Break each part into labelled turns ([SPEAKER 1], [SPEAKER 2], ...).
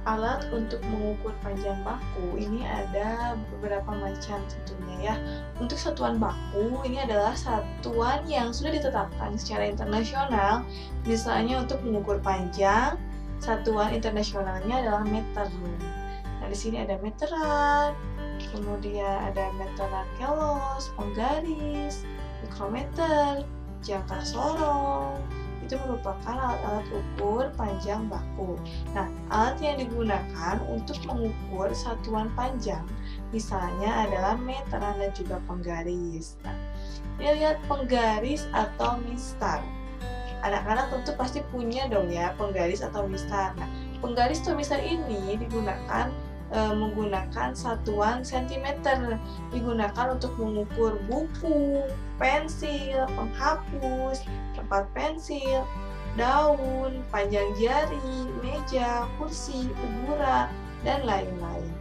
[SPEAKER 1] Alat untuk mengukur panjang baku ini ada beberapa macam tentunya ya. Untuk satuan baku ini adalah satuan yang sudah ditetapkan secara internasional. Misalnya untuk mengukur panjang, satuan internasionalnya adalah meter. Nah, di sini ada meteran, kemudian ada meteran kelos, penggaris, mikrometer, jangka sorong. Itu merupakan alat-alat ukur panjang baku. Nah, alat yang digunakan untuk mengukur satuan panjang misalnya adalah meteran dan juga penggaris. Nah, ini lihat penggaris atau mistar. Anak-anak tentu pasti punya dong ya penggaris atau mistar. Nah, penggaris atau mistar ini digunakan menggunakan satuan sentimeter, digunakan untuk mengukur buku, pensil, penghapus, tempat pensil, daun, panjang jari, meja, kursi, ukuran, dan lain-lain.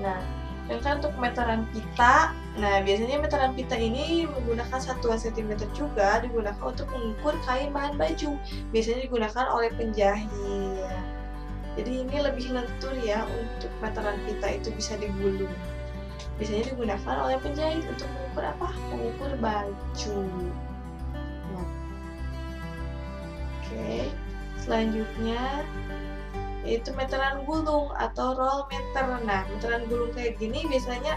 [SPEAKER 1] Nah, sedangkan untuk meteran pita, nah biasanya meteran pita ini menggunakan satuan sentimeter juga, digunakan untuk mengukur kain bahan baju. Biasanya digunakan oleh penjahit. Jadi ini lebih lentur ya untuk meteran pita itu bisa digulung. Biasanya digunakan oleh penjahit untuk mengukur apa? Mengukur baju. Nah, oke. Selanjutnya yaitu meteran gulung atau roll meter. Nah, meteran gulung kayak gini biasanya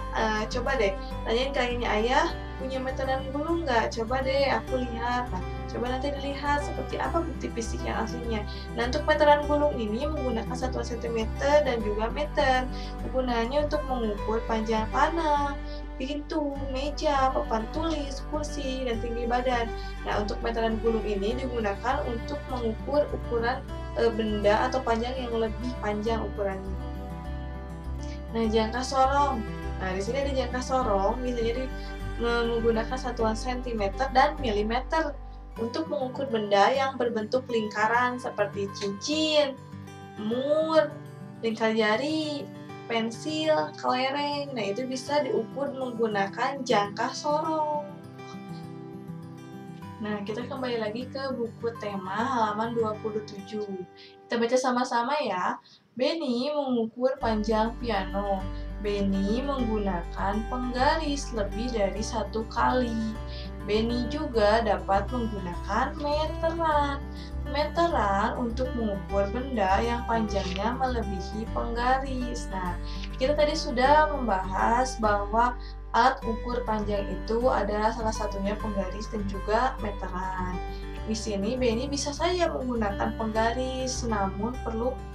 [SPEAKER 1] coba deh tanyain ke ayah punya meteran gulung nggak? Coba deh aku lihat. Nah, coba nanti dilihat seperti apa bukti fisik yang aslinya. Nah, untuk meteran gulung ini menggunakan satuan sentimeter dan juga meter. Kegunaannya untuk mengukur panjang tanah, pintu, meja, papan tulis, kursi, dan tinggi badan. Nah, untuk meteran gulung ini digunakan untuk mengukur ukuran benda atau panjang yang lebih panjang ukurannya. Nah, jangka sorong. Nah, di sini ada jangka sorong, biasanya menggunakan satuan sentimeter dan milimeter untuk mengukur benda yang berbentuk lingkaran seperti cincin, mur, lingkar jari, pensil, kelereng. Nah, itu bisa diukur menggunakan jangka sorong. Nah, kita kembali lagi ke buku tema halaman 27. Kita baca sama-sama ya. Benny mengukur panjang piano. Benny menggunakan penggaris lebih dari 1 kali. Benny juga dapat menggunakan meteran. Meteran untuk mengukur benda yang panjangnya melebihi penggaris. Nah, kita tadi sudah membahas bahwa alat ukur panjang itu adalah salah satunya penggaris dan juga meteran. Di sini Benny bisa saja menggunakan penggaris, namun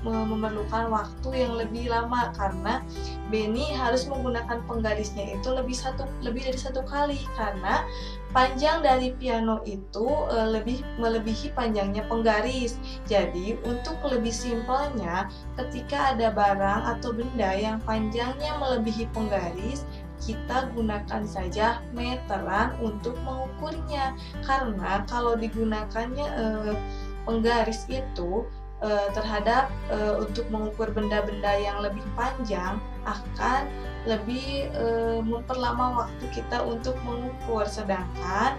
[SPEAKER 1] memerlukan waktu yang lebih lama karena Benny harus menggunakan penggarisnya itu lebih dari 1 kali karena panjang dari piano itu lebih melebihi panjangnya penggaris. Jadi untuk lebih simpelnya, ketika ada barang atau benda yang panjangnya melebihi penggaris, kita gunakan saja meteran untuk mengukurnya karena kalau digunakannya penggaris itu terhadap untuk mengukur benda-benda yang lebih panjang akan lebih memperlama waktu kita untuk mengukur, sedangkan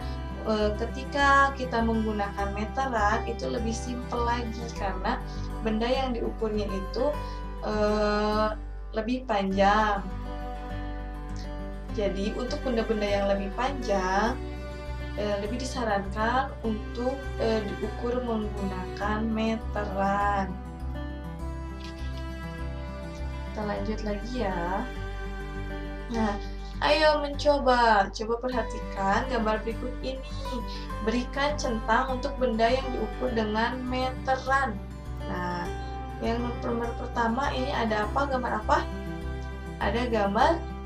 [SPEAKER 1] ketika kita menggunakan meteran itu lebih simpel lagi karena benda yang diukurnya itu lebih panjang. Jadi untuk benda-benda yang lebih panjang lebih disarankan untuk diukur menggunakan meteran. Kita lanjut lagi ya. Nah, ayo mencoba. Coba perhatikan gambar berikut ini. Berikan centang untuk benda yang diukur dengan meteran. Nah, yang nomor pertama ini ada apa? Gambar apa? Ada gambar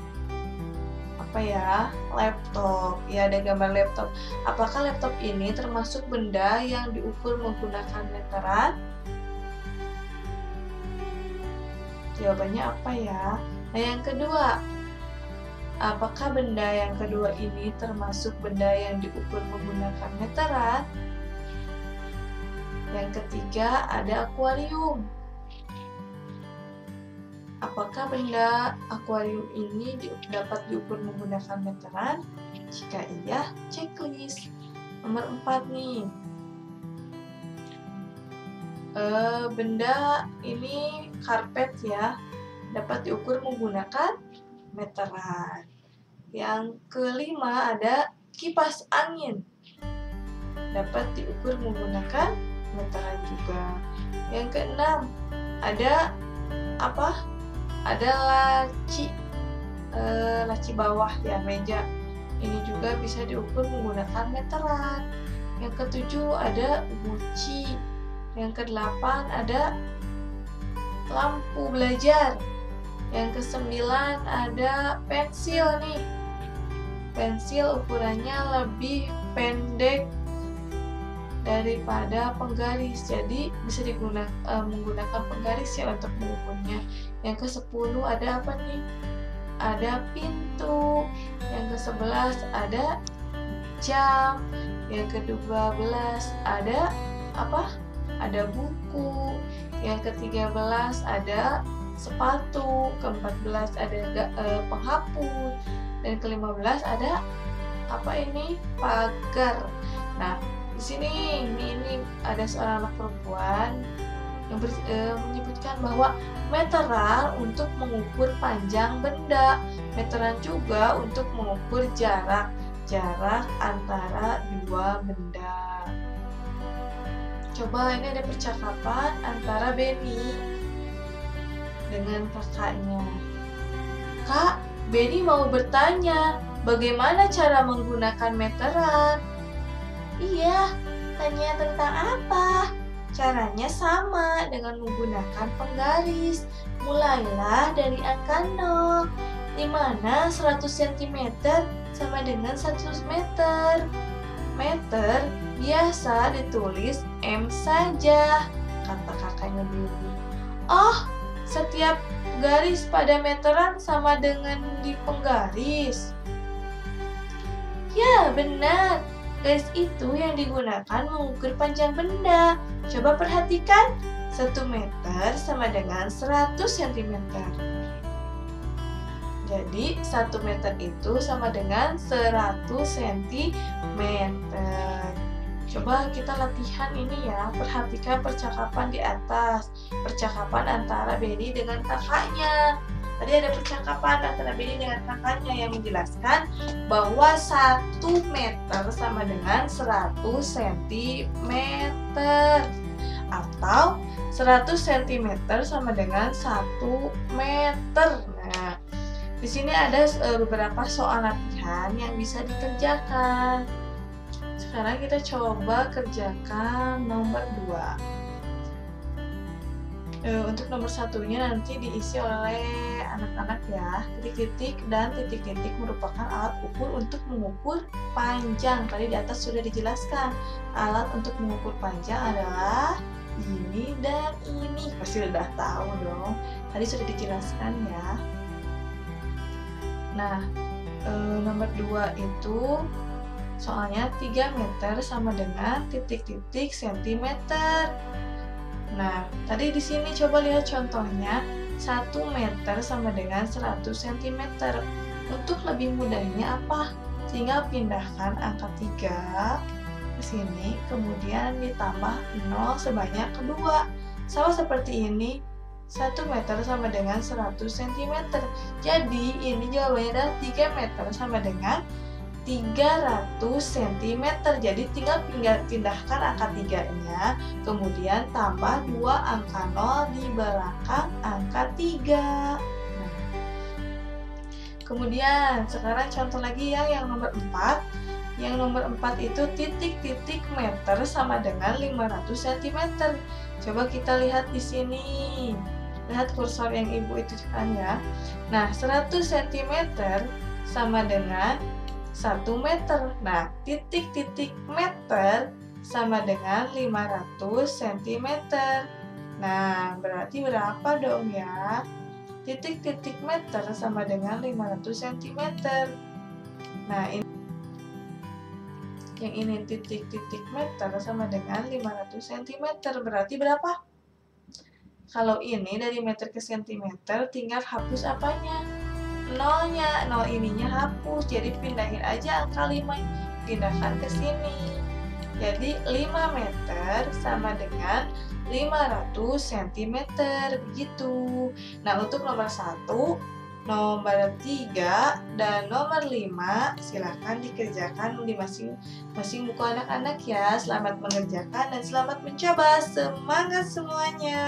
[SPEAKER 1] apa ya? Laptop. Ya, ada gambar laptop. Apakah laptop ini termasuk benda yang diukur menggunakan meteran? Jawabannya apa ya? Nah, yang kedua, apakah benda yang kedua ini termasuk benda yang diukur menggunakan meteran? Yang ketiga, ada akuarium. Apakah benda akuarium ini dapat diukur menggunakan meteran? Jika iya, checklist. Nomor 4 nih. benda ini karpet ya, dapat diukur menggunakan meteran. Yang kelima ada kipas angin, dapat diukur menggunakan meteran juga. Yang keenam ada apa? Ada laci bawah ya, meja. Ini juga bisa diukur menggunakan meteran. Yang ketujuh ada guci. Yang kedelapan ada lampu belajar. Yang kesembilan ada pensil nih. Pensil ukurannya lebih pendek daripada penggaris, jadi bisa menggunakan penggaris ya untuk mengukurnya. Yang ke-10 ada apa nih? Ada pintu. Yang ke-11 ada jam. Yang ke-12 ada apa? Ada buku. Yang ke-13 ada sepatu. Ke-14 ada penghapus. Dan ke-15 ada apa ini? Pagar. Nah, di sini ini ada seorang anak perempuan yang menyebutkan bahwa meteran untuk mengukur panjang benda, meteran juga untuk mengukur jarak antara dua benda. Coba ini ada percakapan antara Benny dengan kakaknya. Kak, Benny mau bertanya, bagaimana cara menggunakan meteran? Iya, tanya tentang apa? Caranya sama dengan menggunakan penggaris. Mulailah dari angka 0, di mana 100 cm sama dengan 100 meter. Meter biasa ditulis M saja, kata kakaknya Benny. Oh, setiap garis pada meteran sama dengan di penggaris. Ya, benar. Garis itu yang digunakan mengukur panjang benda. Coba perhatikan, 1 meter sama dengan 100 cm. Jadi 1 meter itu sama dengan 100 cm. Coba kita latihan ini ya. Perhatikan percakapan di atas. Percakapan antara Benny dengan kakaknya. Tadi ada percakapan antara Benny dengan kakaknya yang menjelaskan bahwa 1 meter sama dengan 100 cm. Atau 100 cm sama dengan 1 meter. Nah, di sini ada beberapa soal latihan yang bisa dikerjakan. Sekarang kita coba kerjakan nomor 2. Untuk nomor 1-nya nanti diisi oleh anak-anak ya. Titik-titik dan titik-titik merupakan alat ukur untuk mengukur panjang. Tadi di atas sudah dijelaskan. Alat untuk mengukur panjang adalah ini dan ini. Pasti udah tahu dong. Tadi sudah dijelaskan ya. Nah, nomor 2 itu soalnya 3 meter sama dengan titik-titik sentimeter. Nah, tadi di sini coba lihat contohnya, 1 meter sama dengan 100 cm. Untuk lebih mudahnya apa? Tinggal pindahkan angka 3 ke sini, kemudian ditambah 0 sebanyak kedua. Sama seperti ini, 1 meter sama dengan 100 cm. Jadi ini jawabannya adalah 3 meter sama dengan 300 cm. Jadi tinggal pindahkan angka 3-nya, kemudian tambah 2 angka 0 di belakang angka 3. Nah, kemudian sekarang contoh lagi ya, yang nomor 4. Yang nomor 4 itu titik-titik meter sama dengan 500 cm. Coba kita lihat di sini. Lihat kursor yang ibu itu kan ya. Nah, 100 cm sama dengan 1 meter. Nah, titik-titik meter sama dengan 500 cm. Nah, berarti berapa dong ya? Titik-titik meter sama dengan 500 cm. Nah, yang ini titik-titik meter sama dengan 500 cm. Berarti berapa? Kalau ini dari meter ke sentimeter, tinggal hapus apanya? 0-nya. 0 ininya hapus. Jadi pindahin aja angka 5. Pindahkan ke sini. Jadi 5 meter sama dengan 500 cm, begitu. Nah, untuk nomor 1, nomor 3, dan nomor 5, silahkan dikerjakan di masing-masing buku anak-anak ya. Selamat mengerjakan dan selamat mencoba. Semangat semuanya!